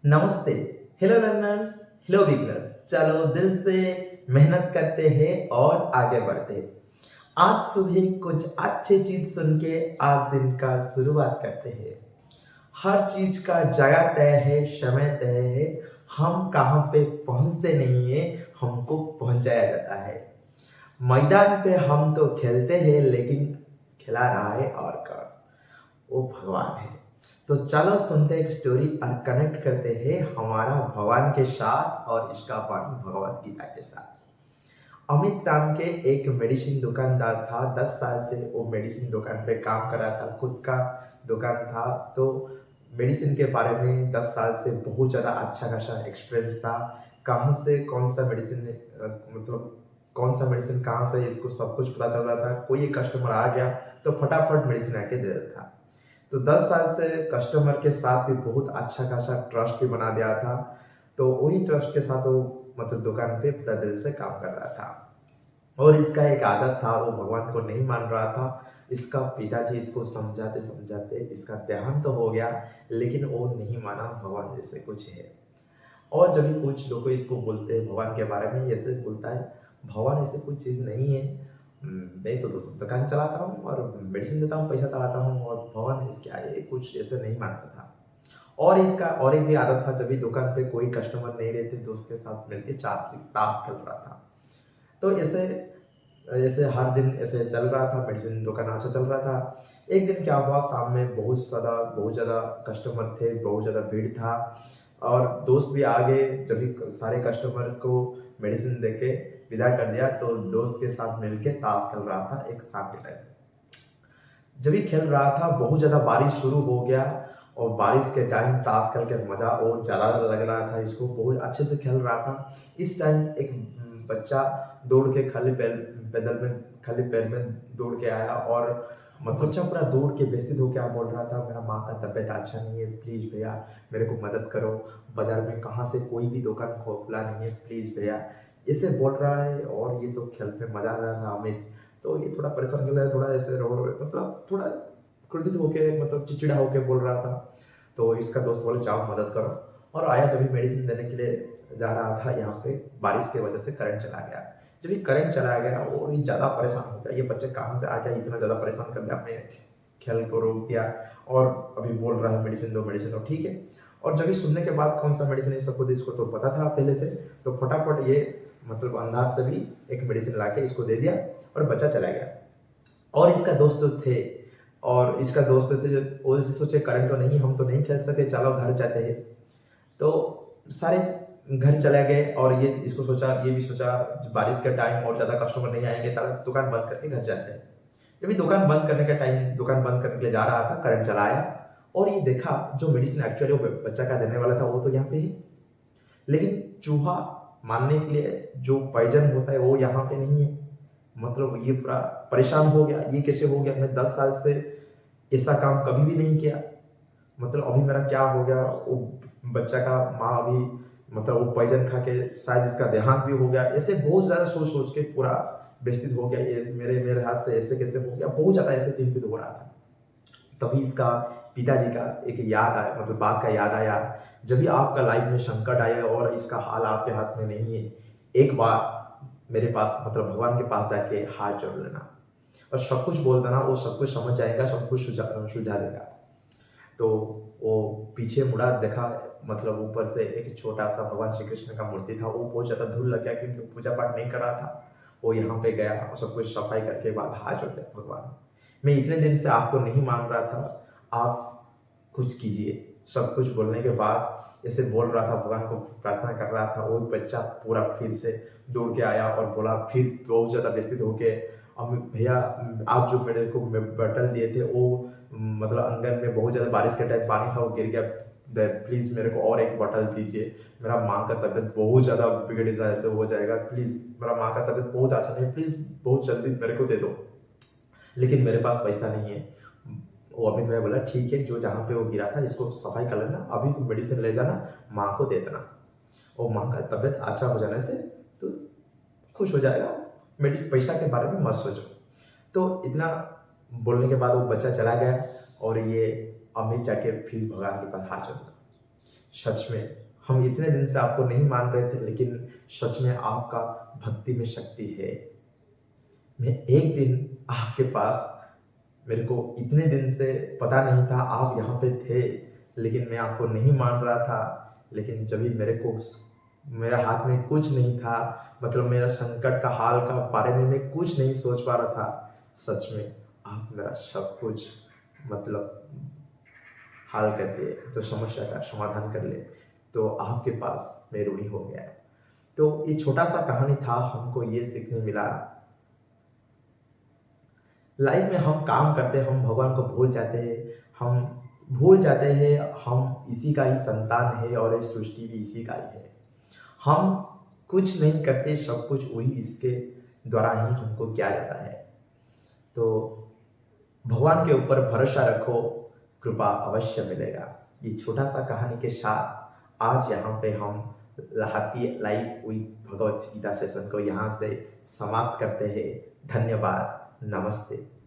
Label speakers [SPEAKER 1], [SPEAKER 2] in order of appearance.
[SPEAKER 1] नमस्ते। Hello runners, hello beginners. चलो दिल से मेहनत करते हैं और आगे बढ़ते हैं। आज सुबह कुछ अच्छी चीज सुन के आज दिन का शुरुआत करते हैं। हर चीज का जगह तय है, समय तय है। हम कहाँ पे पहुंचते नहीं है, हमको पहुंचाया जाता है। मैदान पे हम तो खेलते हैं लेकिन खिला रहा है और कौन? वो भगवान है। तो चलो सुनते हैं एक स्टोरी और कनेक्ट करते हैं हमारा भगवान के साथ और इसका पाठ भगवत गीता के साथ। अमित नाम के एक मेडिसिन दुकानदार था। 10 साल से वो मेडिसिन दुकान पे काम कर रहा था, खुद का दुकान था। तो मेडिसिन के बारे में 10 साल से बहुत ज़्यादा अच्छा खासा एक्सपीरियंस था। कहाँ से कौन सा मेडिसिन, मतलब कौन सा मेडिसिन कहाँ से, इसको सब कुछ पता चल रहा था। कोई एक कस्टमर आ गया तो फटाफट मेडिसिन आके दे देता था। तो 10 साल से कस्टमर के साथ भी बहुत अच्छा खासा ट्रस्ट भी बना दिया था। तो वही ट्रस्ट के साथ वो मतलब दुकान पे पूरा दिल से काम कर रहा था। और इसका एक आदत था, वो भगवान को नहीं मान रहा था। इसका पिताजी इसको समझाते समझाते इसका देहांत तो हो गया, लेकिन वो नहीं माना भगवान जैसे कुछ है। और जब भी कुछ लोग इसको बोलते हैं भगवान के बारे में, ऐसे बोलता है भगवान ऐसे कोई चीज़ नहीं है। मैं तो दुकान चलाता हूँ और मेडिसिन देता हूँ, पैसा कमाता हूँ, और भगवान इसके आगे कुछ ऐसे नहीं मानता था। और इसका और एक भी आदत था, जब भी दुकान पे कोई कस्टमर नहीं रहते दोस्त के साथ मिलकर ताश खेल रहा था। तो ऐसे ऐसे हर दिन ऐसे चल रहा था, मेडिसिन दुकान अच्छा चल रहा था। एक दिन क्या हुआ, शाम में बहुत ज़्यादा कस्टमर थे, बहुत ज़्यादा भीड़ था। और दोस्त भी आ गए। जब भी सारे कस्टमर को मेडिसिन देके विदा कर दिया, तो दोस्त के साथ मिलके ताश खेल रहा था एक शाम के टाइम। जब भी खेल रहा था बहुत ज़्यादा बारिश शुरू हो गया, और बारिश के टाइम ताश खेल के मज़ा और ज़्यादा लग रहा था इसको, बहुत अच्छे से खेल रहा था। इस टाइम एक बच्चा दौड़ के खाली पैर में दौड़ के आया, और मतलब बच्चा पूरा दौड़ के बेइज्जती हो क्या बोल रहा था, मेरा माँ का तबीयत अच्छा नहीं है, प्लीज़ भैया मेरे को मदद करो। बाजार में कहाँ से कोई भी दुकान खुला नहीं है, प्लीज़ भैया, ऐसे बोल रहा है। और ये तो खेल में मजा आ रहा था अमित। तो ये थोड़ा परेशान कर रहा है, थोड़ा ऐसे रो रो मतलब थोड़ा क्रोधित होके, मतलब चिड़चिड़ा होके बोल रहा था। तो इसका दोस्त बोले जाओ मदद करो। और आया, जब भी मेडिसिन देने के लिए जा रहा था, यहाँ पे बारिश की वजह से करंट चला गया। जब भी करंट चला गया और ये ज़्यादा परेशान हो गया, ये बच्चे कहाँ से आ गया, इतना ज़्यादा परेशान कर दिया, अपने खेल को रोक दिया। और अभी बोल रहा है मेडिसिन दो ठीक है। और जब भी सुनने के बाद कौन सा मेडिसिन है सबको, इसको तो पता था पहले से। तो फटाफट ये मतलब अंदाज से भी एक मेडिसिन ला के इसको दे दिया, और बच्चा चला गया। और इसका दोस्त जो थे, और इसका दोस्त थे वो ऐसे सोचे करंट तो नहीं, हम तो नहीं खेल सके, चलो घर जाते हैं। तो सारे घर चले गए, और ये भी सोचा बारिश का टाइम और ज़्यादा कस्टमर नहीं आएंगे, ताला दुकान बंद करके घर जाते हैं। जब भी दुकान बंद करने के लिए जा रहा था, करंट चला आया। और ये देखा जो मेडिसिन एक्चुअली वो बच्चा का देने वाला था, वो तो यहाँ पे है। लेकिन चूहा मारने के लिए जो पॉइजन होता है वो यहाँ पे नहीं है। मतलब ये पूरा परेशान हो गया, ये कैसे हो गया, मैं 10 साल से ऐसा काम कभी भी नहीं किया। मतलब अभी मेरा क्या हो गया, वो बच्चा का माँ अभी मतलब वो पॉइजन खा के शायद इसका देहांत भी हो गया। ऐसे बहुत ज़्यादा सोच सोच के पूरा व्यस्तित हो गया, ये मेरे मेरे हाथ से ऐसे कैसे हो गया, बहुत ज़्यादा ऐसे चिंतित हो रहा था। तभी इसका पिताजी का एक याद आया, मतलब बात का याद आया। जब भी आपका लाइफ में संकट आए और इसका हाल आपके हाथ में नहीं है, एक बार मेरे पास मतलब भगवान के पास जाके हाथ जोड़ लेना और सब कुछ बोल देना, वो सब कुछ समझ जाएगा, सब कुछ सुझा देगा। तो वो पीछे मुड़ा, देखा, मतलब ऊपर से एक छोटा सा भगवान श्री कृष्ण का मूर्ति था। वो बहुत ज़्यादा धूल लग गया क्योंकि पूजा पाठ नहीं कर रहा था। वो यहाँ पे गया और सब कुछ सफाई करके बाद हाथ जोड़ लिया, भगवान मैं इतने दिन से आपको नहीं मान रहा था, आप कुछ कीजिए। सब कुछ बोलने के बाद ऐसे बोल रहा था, भगवान को प्रार्थना कर रहा था। वो बच्चा पूरा फिर से दौड़ के आया और बोला, फिर बहुत ज़्यादा व्यस्तित होके, अब भैया आप जो मेरे को बॉटल दिए थे वो मतलब आंगन में बहुत ज़्यादा बारिश के टाइम पानी था, वो गिर गया, प्लीज़ मेरे को और एक बॉटल दीजिए। मेरा माँ का तबीयत बहुत ज़्यादा बिगड़ जाए तो हो जाएगा, प्लीज़ मेरा माँ का तबीयत बहुत अच्छा नहीं, प्लीज़ बहुत जल्दी मेरे को दे दो, लेकिन मेरे पास पैसा नहीं है। वो अमित भैया बोला, ठीक है, जो जहाँ पे वो गिरा था इसको सफाई कर लेना, अभी तुम मेडिसिन ले जाना, माँ को दे देना, और माँ का तबीयत अच्छा हो जाने से तो खुश हो जाएगा, मेरी पैसा के बारे में मत सोचो। तो इतना बोलने के बाद वो बच्चा चला गया, और ये अमित जाके फिर भगवान के पास हाथ जोड़ा। सच में हम इतने दिन से आपको नहीं मान रहे थे, लेकिन सच में आपका भक्ति में शक्ति है। मैं एक दिन आपके पास, मेरे को इतने दिन से पता नहीं था आप यहाँ पे थे, लेकिन मैं आपको नहीं मान रहा था। लेकिन जब भी मेरे को मेरा हाथ में कुछ नहीं था, मतलब मेरा संकट का हाल का बारे में मैं कुछ नहीं सोच पा रहा था, सच में आप मेरा सब कुछ मतलब हाल कर दिए, जो समस्या का समाधान कर ले। तो आपके पास मैं ऋणी हो गया। तो ये छोटा सा कहानी था, हमको ये सीखने मिला, लाइफ में हम काम करते हैं, हम भगवान को भूल जाते हैं, हम भूल जाते हैं हम इसी का ही संतान है और ये सृष्टि भी इसी का ही है। हम कुछ नहीं करते, सब कुछ वही इसके द्वारा ही हमको किया जाता है। तो भगवान के ऊपर भरोसा रखो, कृपा अवश्य मिलेगा। ये छोटा सा कहानी के साथ आज यहाँ पे हम happy life with Bhagavad Gita session को यहाँ से समाप्त करते हैं। धन्यवाद, नमस्ते।